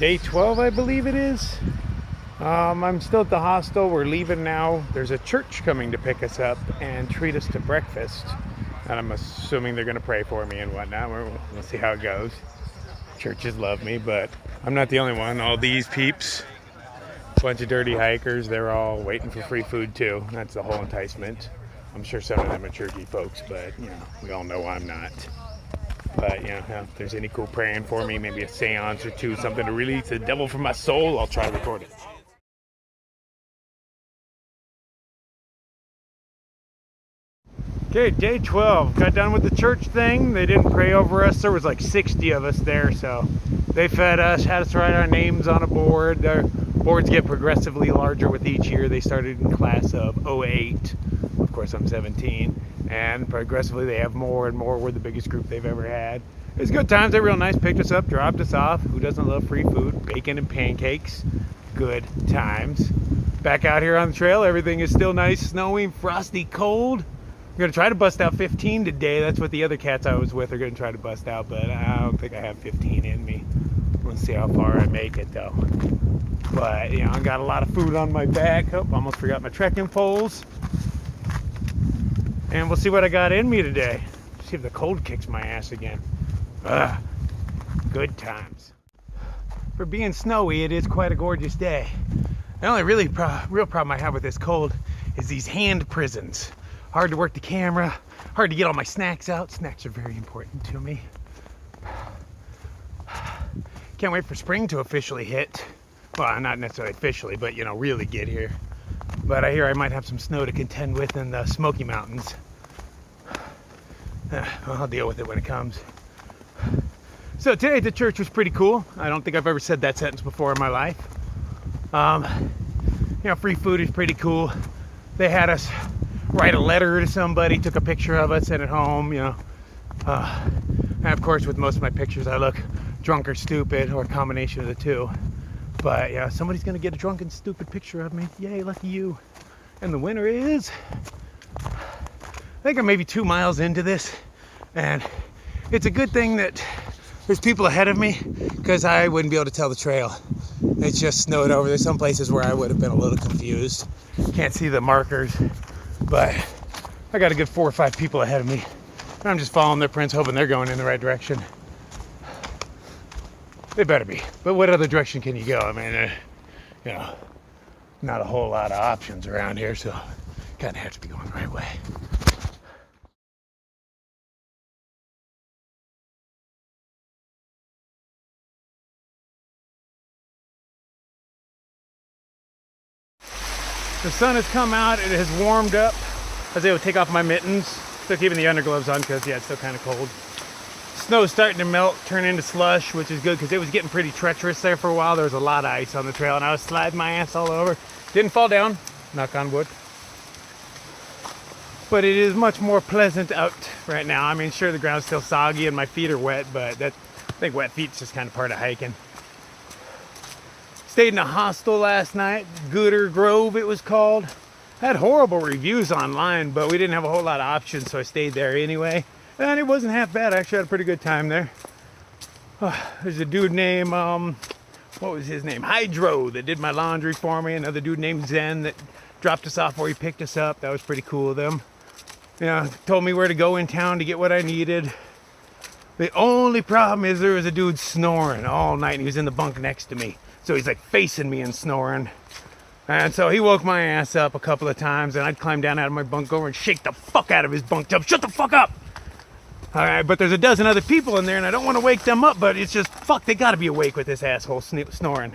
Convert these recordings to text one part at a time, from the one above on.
Day 12, I believe it is. I'm still at the hostel. We're leaving now. There's a church coming to pick us up and treat us to breakfast. And I'm assuming they're going to pray for me and whatnot. We'll see how it goes. Churches love me, but I'm not the only one. All these peeps, bunch of dirty hikers, they're all waiting for free food too. That's the whole enticement. I'm sure some of them are churchy folks, but we all know I'm not. But if there's any cool praying for me, maybe a seance or two, something to release the devil from my soul, I'll try to record it. Okay, day 12. Got done with the church thing. They didn't pray over us. There was like 60 of us there, so they fed us, had us write our names on a board. Their boards get progressively larger with each year. They started in class of '08. Of course, I'm 17. And progressively they have more and more. We're the biggest group they've ever had. It was good times. They're real nice. Picked us up, dropped us off. Who doesn't love free food? Bacon and pancakes. Good times. Back out here on the trail. Everything is still nice, snowy, frosty, cold. We're going to try to bust out 15 today. That's what the other cats I was with are going to try to bust out, but I don't think I have 15 in me. We'll see how far I make it, though. But, I got a lot of food on my back. Oh, almost forgot my trekking poles. And we'll see what I got in me today. See if the cold kicks my ass again. Ugh. Good times. For being snowy, it is quite a gorgeous day. The only real problem I have with this cold is these hand prisons. Hard to work the camera, hard to get all my snacks out. Snacks are very important to me. Can't wait for spring to officially hit. Well, not necessarily officially, but really get here. But I hear I might have some snow to contend with in the Smoky Mountains. Well, I'll deal with it when it comes. So today the church was pretty cool. I don't think I've ever said that sentence before in my life. Free food is pretty cool. They had us write a letter to somebody, took a picture of us, sent it home, and of course with most of my pictures I look drunk or stupid, or a combination of the two. But somebody's gonna get a drunk and stupid picture of me. Yay, lucky you. And the winner is, I think I'm maybe 2 miles into this, and it's a good thing that there's people ahead of me, because I wouldn't be able to tell the trail. It's just snowed over. There's some places where I would have been a little confused. Can't see the markers, but I got a good 4 or 5 people ahead of me. And I'm just following their prints, hoping they're going in the right direction. They better be. But what other direction can you go? I mean, not a whole lot of options around here, so kind of have to be going the right way. The sun has come out. It has warmed up. I was able to take off my mittens. Still keeping the undergloves on because, it's still kind of cold. Snow's starting to melt, turn into slush, which is good because it was getting pretty treacherous there for a while. There was a lot of ice on the trail and I was sliding my ass all over. Didn't fall down, knock on wood. But it is much more pleasant out right now. I mean, sure, the ground's still soggy and my feet are wet, but I think wet feet's just kind of part of hiking. Stayed in a hostel last night, Gooder Grove it was called. Had horrible reviews online, but we didn't have a whole lot of options, so I stayed there anyway. And it wasn't half bad. I actually had a pretty good time there. There's a dude named, what was his name? Hydro, that did my laundry for me. Another dude named Zen that dropped us off where he picked us up. That was pretty cool of them. Told me where to go in town to get what I needed. The only problem is there was a dude snoring all night, and he was in the bunk next to me. So he's like facing me and snoring. And so he woke my ass up a couple of times, and I'd climb down out of my bunk over and shake the fuck out of his bunk tub. Shut the fuck up! All right, but there's a dozen other people in there, and I don't want to wake them up, but it's just, fuck, they gotta be awake with this asshole snoring.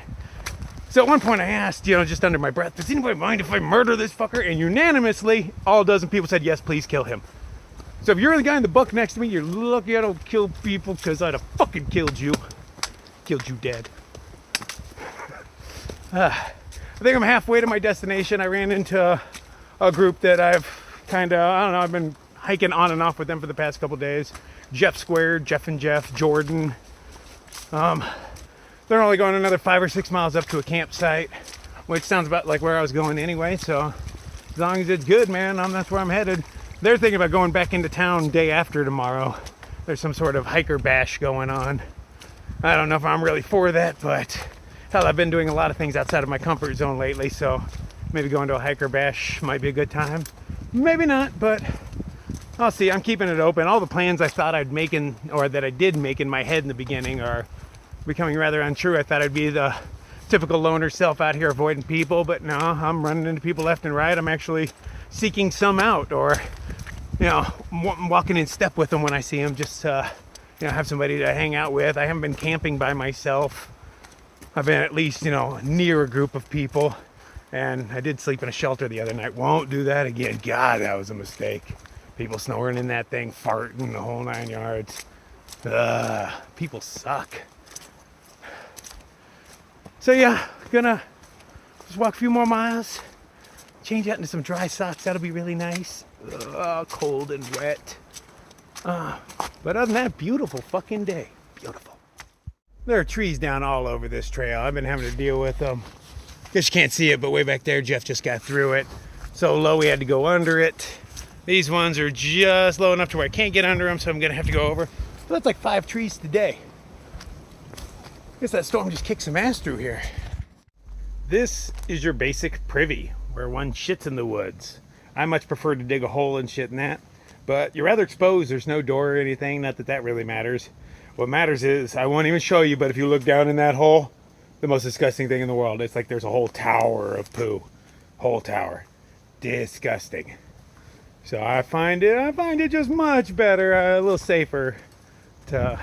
So at one point I asked, just under my breath, does anybody mind if I murder this fucker? And unanimously, all a dozen people said, yes, please kill him. So if you're the guy in the bunk next to me, you're lucky I don't kill people, because I'd have fucking killed you. Killed you dead. I think I'm halfway to my destination. I ran into a group that I've I've been hiking on and off with them for the past couple days. Jeff Squared, Jeff and Jeff, Jordan. They're only going another 5 or 6 miles up to a campsite, which sounds about like where I was going anyway. So as long as it's good, man, that's where I'm headed. They're thinking about going back into town day after tomorrow. There's some sort of hiker bash going on. I don't know if I'm really for that, but hell, I've been doing a lot of things outside of my comfort zone lately, so maybe going to a hiker bash might be a good time. Maybe not, but I'll see. I'm keeping it open. All the plans I thought I'd make or that I did make in my head in the beginning are becoming rather untrue. I thought I'd be the typical loner self out here avoiding people, but no, I'm running into people left and right. I'm actually seeking some out, or walking in step with them when I see them, just have somebody to hang out with. I haven't been camping by myself. I've been at least near a group of people, and I did sleep in a shelter the other night. Won't do that again. God, that was a mistake. People snoring in that thing, farting, the whole 9 yards. People suck. So yeah, gonna just walk a few more miles, change out into some dry socks. That'll be really nice. Cold and wet. But other than that, beautiful fucking day. Beautiful. There are trees down all over this trail. I've been having to deal with them. Guess you can't see it, but way back there, Jeff just got through it. So low we had to go under it. These ones are just low enough to where I can't get under them, so I'm gonna have to go over. But that's like 5 trees today. Guess that storm just kicked some ass through here. This is your basic privy, where one shits in the woods. I much prefer to dig a hole and shit in that, but you're rather exposed. There's no door or anything, not that that really matters. What matters is, I won't even show you, but if you look down in that hole, the most disgusting thing in the world, it's like there's a whole tower of poo. Whole tower. Disgusting. So I find it just much better, a little safer to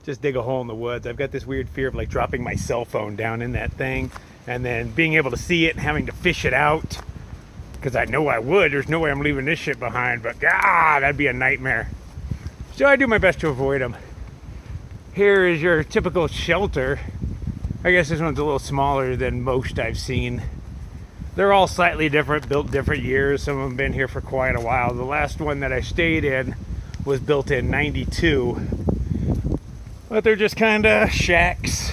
just dig a hole in the woods. I've got this weird fear of like dropping my cell phone down in that thing and then being able to see it and having to fish it out, because I know I would. There's no way I'm leaving this shit behind, but God, that'd be a nightmare. So I do my best to avoid them. Here is your typical shelter. I guess this one's a little smaller than most I've seen. They're all slightly different, built different years. Some of them have been here for quite a while. The last one that I stayed in was built in '92. But they're just kind of shacks.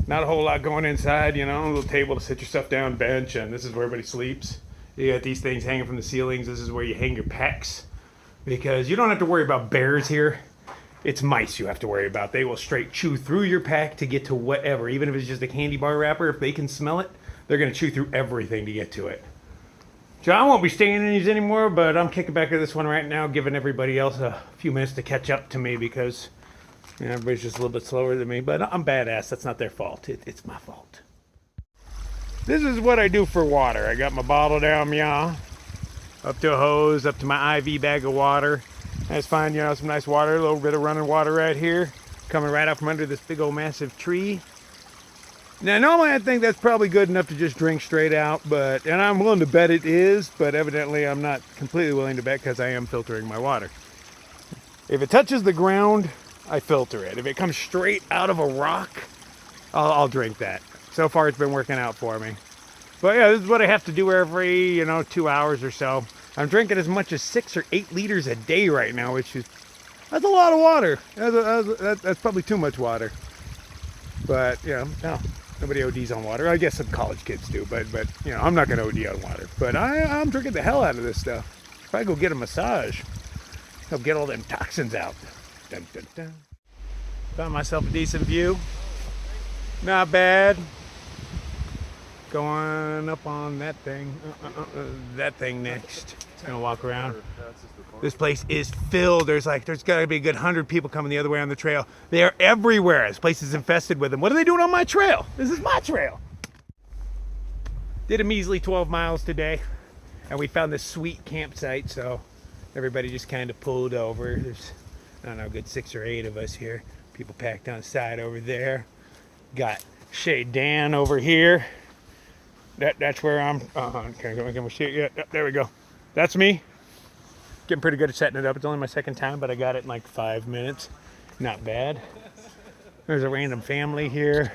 Not a whole lot going inside, a little table to sit your stuff down, bench, and this is where everybody sleeps. You got these things hanging from the ceilings. This is where you hang your packs, because you don't have to worry about bears here. It's mice you have to worry about. They will straight chew through your pack to get to whatever. Even if it's just a candy bar wrapper, if they can smell it, they're going to chew through everything to get to it. So I won't be staying in these anymore, but I'm kicking back to this one right now, giving everybody else a few minutes to catch up to me, because everybody's just a little bit slower than me. But I'm badass. That's not their fault. It's my fault. This is what I do for water. I got my bottle down, up to a hose, up to my IV bag of water. I just find, some nice water, a little bit of running water right here, coming right out from under this big old massive tree. Now, normally I think that's probably good enough to just drink straight out, and I'm willing to bet it is, but evidently I'm not completely willing to bet, because I am filtering my water. If it touches the ground, I filter it. If it comes straight out of a rock, I'll drink that. So far it's been working out for me. But yeah, this is what I have to do every, 2 hours or so. I'm drinking as much as 6 or 8 liters a day right now, that's a lot of water. That's probably too much water. But, no, nobody ODs on water. I guess some college kids do, but I'm not going to OD on water. But I'm drinking the hell out of this stuff. If I go get a massage, help get all them toxins out. Dun, dun, dun. Found myself a decent view. Not bad. Going up on that thing. That thing next. Gonna walk around. This place is filled. There's gotta be a good 100 people coming the other way on the trail. They are everywhere. This place is infested with them. What are they doing on my trail? This is my trail. Did a measly 12 miles today, and we found this sweet campsite, so everybody just kind of pulled over. There's, I don't know, a good 6 or 8 of us here. People packed on the side over there. Got Shay Dan over here. That's where I'm. Can we see it? Yeah, there we go. That's me. Getting pretty good at setting it up. It's only my second time, but I got it in like 5 minutes. Not bad. There's a random family here.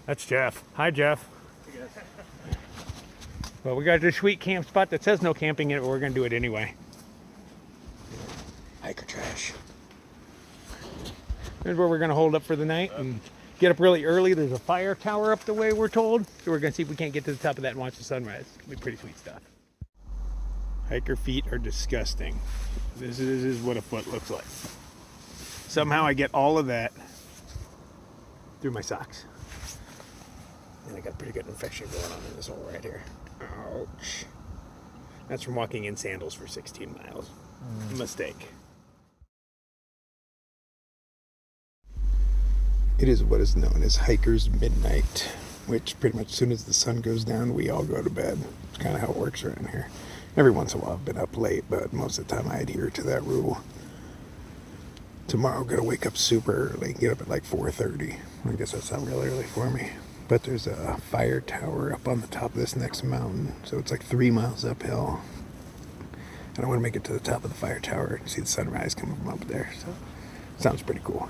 That's Jeff. Hi, Jeff. Well, we got this sweet camp spot that says no camping in it, but we're going to do it anyway. Hiker trash. Here's where we're going to hold up for the night and get up really early. There's a fire tower up the way, we're told. So we're going to see if we can't get to the top of that and watch the sunrise. It's going to be pretty sweet stuff. Hiker feet are disgusting. This is what a foot looks like. Somehow I get all of that through my socks. And I got a pretty good infection going on in this hole right here. Ouch. That's from walking in sandals for 16 miles. Mistake. It is what is known as hiker's midnight, which pretty much as soon as the sun goes down, we all go to bed. It's kind of how it works around here. Every once in a while I've been up late, but most of the time I adhere to that rule. Tomorrow I'm going to wake up super early, get up at like 4:30. I guess that's not really early for me. But there's a fire tower up on the top of this next mountain, so it's like 3 miles uphill. And I want to make it to the top of the fire tower and see the sunrise coming from up there. So sounds pretty cool.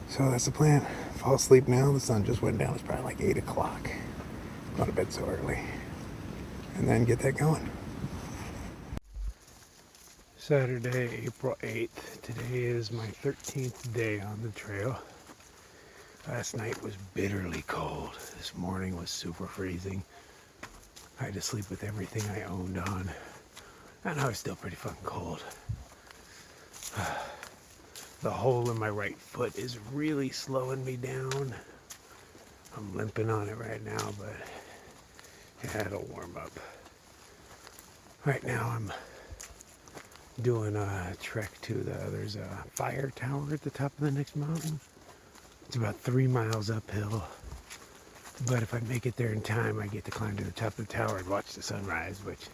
So that's the plan. Fall asleep now. The sun just went down. It's probably like 8 o'clock. Go to bed so early. And then get that going. Saturday, April 8th. Today is my 13th day on the trail. Last night was bitterly cold. This morning was super freezing. I had to sleep with everything I owned on. And I was still pretty fucking cold. The hole in my right foot is really slowing me down. I'm limping on it right now, but yeah, it'll warm up. Right now I'm doing a trek to there's a fire tower at the top of the next mountain. It's about 3 miles uphill. But if I make it there in time, I get to climb to the top of the tower and watch the sunrise, which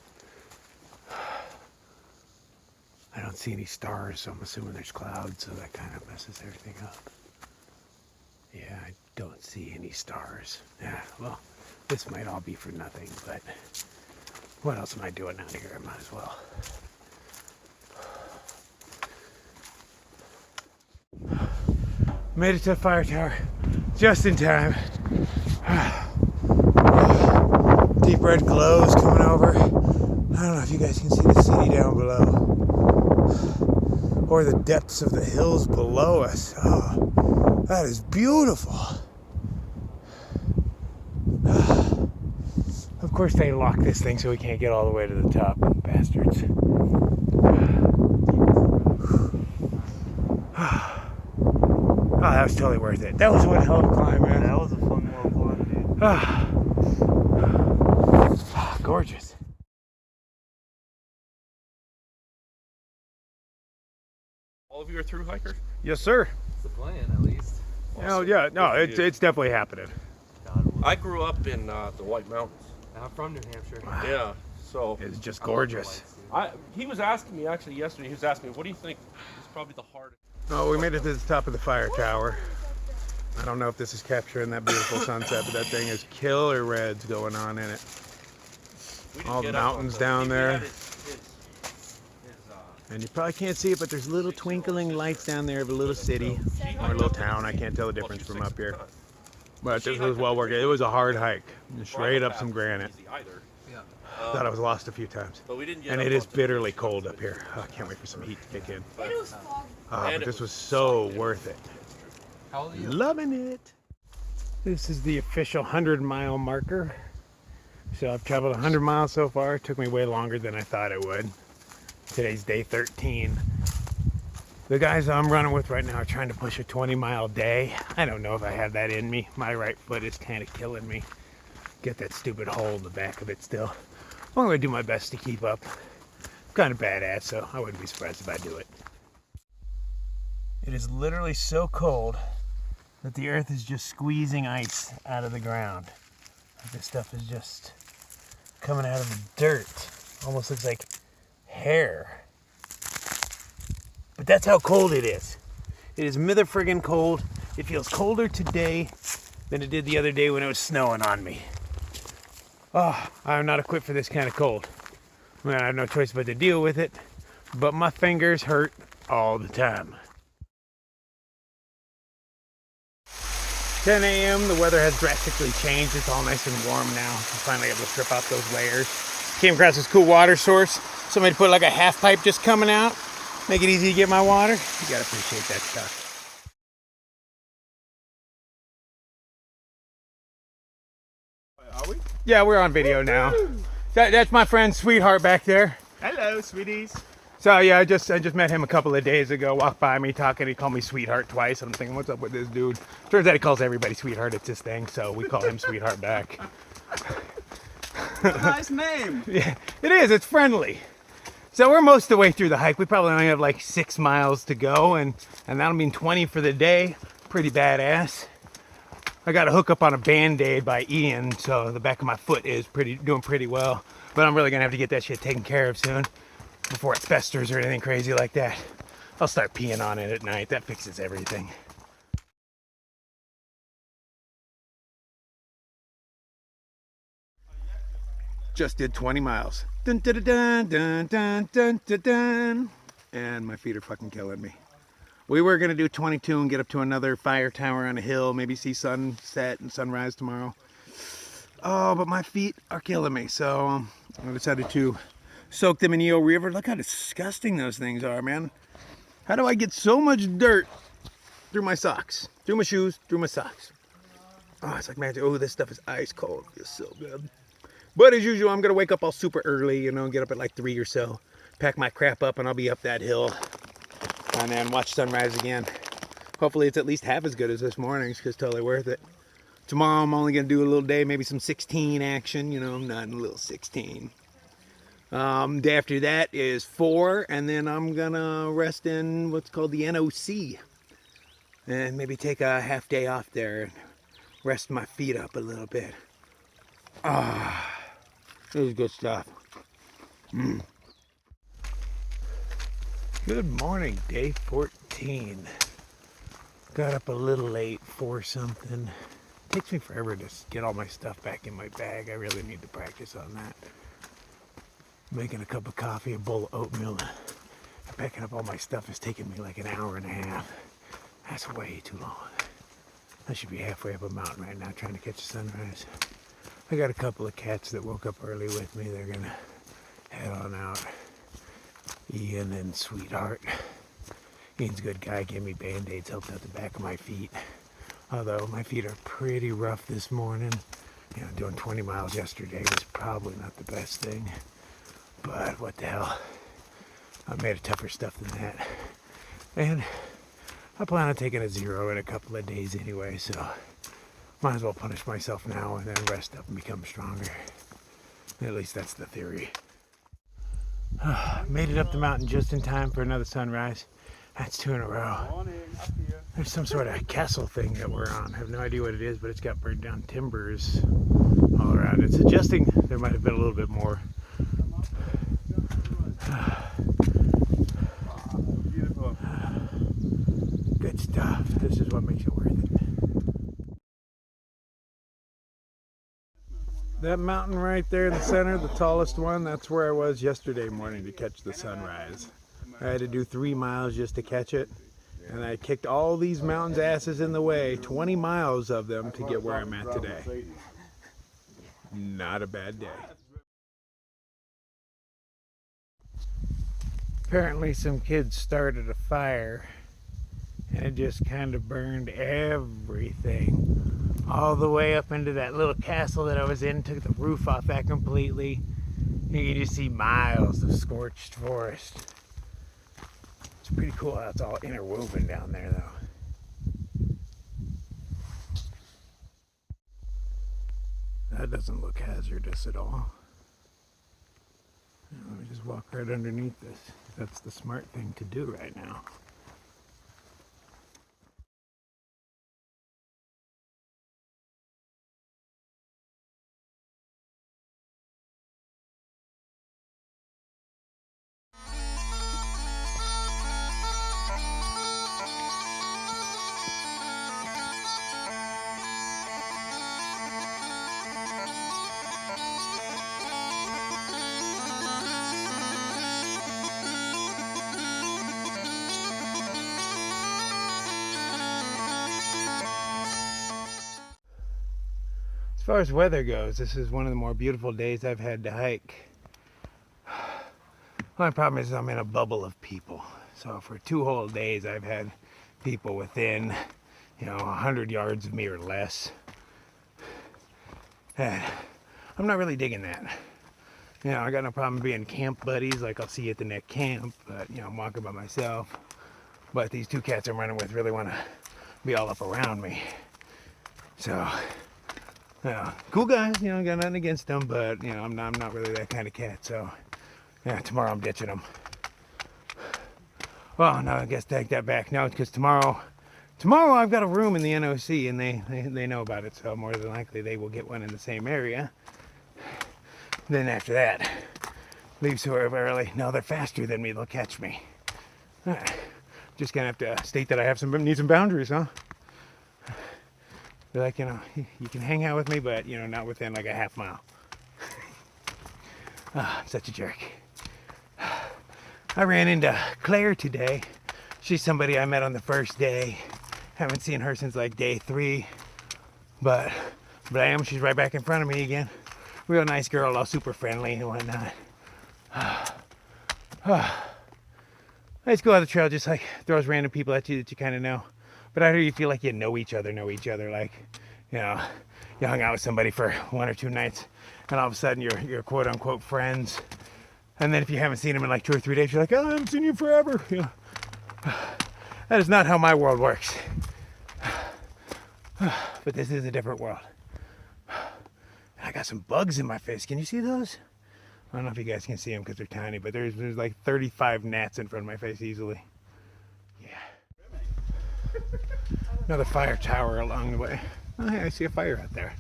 I don't see any stars, so I'm assuming there's clouds, so that kind of messes everything up. Yeah, I don't see any stars. Yeah, well, this might all be for nothing, but what else am I doing out here? I might as well. Made it to the fire tower just in time. Deep red glows coming over. I don't know if you guys can see the city down below. Or the depths of the hills below us. Oh, that is beautiful. Of course they locked this thing so we can't get all the way to the top, bastards. Oh, that was totally worth it. That was one hell of a climb, man. That was a fun little climb, dude. Gorgeous. All of you are through hikers? Yes, sir. It's the plan, at least. Oh, yeah, no, it's definitely happening. I grew up in the White Mountains. I'm from New Hampshire. Yeah, so It's just gorgeous. he was asking me actually yesterday. He was asking me, "What do you think is probably the hardest?" Oh, we made it to the top of the fire tower. I don't know if this is capturing that beautiful sunset, but that thing is killer reds going on in it. All the mountains down there. And you probably can't see it, but there's little twinkling lights down there of a little city or a little town. I can't tell the difference from up here. But this was well worth it. It was a hard hike, straight up some granite. Thought I was lost a few times. And it is bitterly cold up here. Oh, I can't wait for some heat to kick in. But this was so worth it. How old are you? Loving it. This is the official 100-mile marker. So I've traveled 100 miles so far. It took me way longer than I thought it would. Today's day 13. The guys I'm running with right now are trying to push a 20-mile day. I don't know if I have that in me. My right foot is kind of killing me. Get that stupid hole in the back of it still. I'm going to do my best to keep up. I'm kind of badass, so I wouldn't be surprised if I do it. It is literally so cold that the earth is just squeezing ice out of the ground. This stuff is just coming out of the dirt. Almost looks like hair. But that's how cold it is. It is mither friggin' cold. It feels colder today than it did the other day when it was snowing on me. Oh, I'm not equipped for this kind of cold. I mean, I have no choice but to deal with it, but my fingers hurt all the time. 10 a.m. The weather has drastically changed. It's all nice and warm now. I'm finally able to strip off those layers. Came across this cool water source. Somebody put like a half pipe just coming out. Make it easy to get my water. You gotta appreciate that stuff. Are we? Yeah, we're on video now. That's my friend Sweetheart back there. Hello, sweeties. So yeah, I just met him a couple of days ago. Walked by me talking. He called me sweetheart twice. I'm thinking, what's up with this dude? Turns out he calls everybody sweetheart. It's his thing. So we call him sweetheart back. What a nice name. Yeah, it is. It's friendly. So we're most of the way through the hike. We probably only have like 6 miles to go, and that'll mean 20 for the day. Pretty badass. I got a hook up on a Band-Aid by Ian, so the back of my foot is doing pretty well. But I'm really gonna have to get that shit taken care of soon before it festers or anything crazy like that. I'll start peeing on it at night. That fixes everything. Just did 20 miles. Dun, dun, dun, dun, dun, dun, dun, dun. And my feet are fucking killing me. We were gonna do 22 and get up to another fire tower on a hill, maybe see sunset and sunrise tomorrow. Oh, but my feet are killing me, so I decided to soak them in Eel River. Look how disgusting those things are, man. How do I get so much dirt through my socks, through my shoes, through my socks? Oh, it's like magic. Oh, this stuff is ice cold. It's so good. But as usual, I'm gonna wake up all super early, you know, get up at like 3 or so, pack my crap up, and I'll be up that hill, and then watch sunrise again. Hopefully it's at least half as good as this morning's, because totally worth it. Tomorrow I'm only gonna do a little day, maybe some 16 action, you know, I'm not in a little 16. Day after that is 4, and then I'm gonna rest in what's called the NOC, and maybe take a half day off there and rest my feet up a little bit. Ah, this is good stuff. Good morning, day 14. Got up a little late for something. Takes me forever to get all my stuff back in my bag. I really need to practice on that. Making a cup of coffee, a bowl of oatmeal, and packing up all my stuff is taking me like an hour and a half. That's way too long. I should be halfway up a mountain right now trying to catch the sunrise. I got a couple of cats that woke up early with me. They're gonna head on out. Ian and Sweetheart. Ian's a good guy, gave me Band-Aids, helped out the back of my feet. Although my feet are pretty rough this morning. You know, doing 20 miles yesterday was probably not the best thing. But what the hell. I made of tougher stuff than that. And I plan on taking a 0 in a couple of days anyway, so might as well punish myself now and then rest up and become stronger. At least that's the theory. Made it up the mountain just in time for another sunrise. That's 2 in a row. There's some sort of castle thing that we're on. I have no idea what it is, but it's got burned down timbers all around it. Suggesting there might have been a little bit more. Good stuff. This is what makes it worth it. That mountain right there in the center, the tallest one, that's where I was yesterday morning to catch the sunrise. I had to do 3 miles just to catch it, and I kicked all these mountains' asses in the way, 20 miles of them, to get where I'm at today. Not a bad day. Apparently some kids started a fire, and it just kind of burned everything. All the way up into that little castle that I was in, took the roof off that completely. You can just see miles of scorched forest. It's pretty cool how it's all interwoven down there though. That doesn't look hazardous at all. Let me just walk right underneath this. That's the smart thing to do right now. As far as weather goes, this is one of the more beautiful days I've had to hike. My problem is I'm in a bubble of people. So for 2 whole days I've had people within, 100 yards of me or less. And I'm not really digging that. You know, I got no problem being camp buddies. Like, I'll see you at the next camp, but, you know, I'm walking by myself. But these two cats I'm running with really want to be all up around me. So, yeah, cool guys, you know, got nothing against them, but, you know, I'm not really that kind of cat. So, yeah, tomorrow I'm ditching them. Well, no, I guess take that back. No, because tomorrow I've got a room in the NOC, and they know about it. So more than likely they will get one in the same area. Then after that, leave sort of early. No, they're faster than me. They'll catch me. All right. Just gonna have to state that I have need some boundaries, huh? They're like, you know, you can hang out with me, but, you know, not within like a half mile. I'm such a jerk. I ran into Claire today. She's somebody I met on the first day. Haven't seen her since like day 3. But she's right back in front of me again. Real nice girl, all super friendly and whatnot. Let's go on the trail, just like throws random people at you that you kind of know. But out here you feel like you know each other. Like, you know, you hung out with somebody for 1 or 2 nights, and all of a sudden you're quote unquote friends. And then if you haven't seen them in like 2 or 3 days, you're like, oh, I haven't seen you forever. You know, that is not how my world works. But this is a different world. I got some bugs in my face. Can you see those? I don't know if you guys can see them because they're tiny, but there's like 35 gnats in front of my face easily. Yeah. Another fire tower along the way. Oh, hey, I see a fire out there.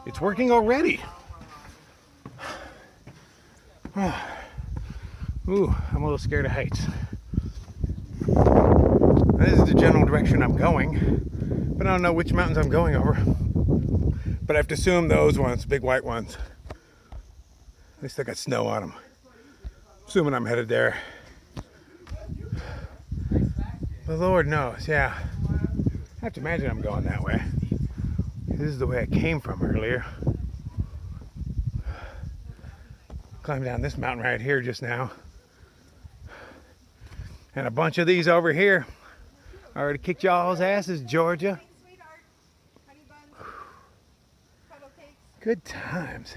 It's working already. Ooh, I'm a little scared of heights. This is the general direction I'm going, but I don't know which mountains I'm going over. But I have to assume those ones, big white ones. They still got snow on them. Assuming I'm headed there. The Lord knows, yeah. I have to imagine I'm going that way. This is the way I came from earlier. Climbed down this mountain right here just now. And a bunch of these over here. I already kicked y'all's asses, Georgia. Good times.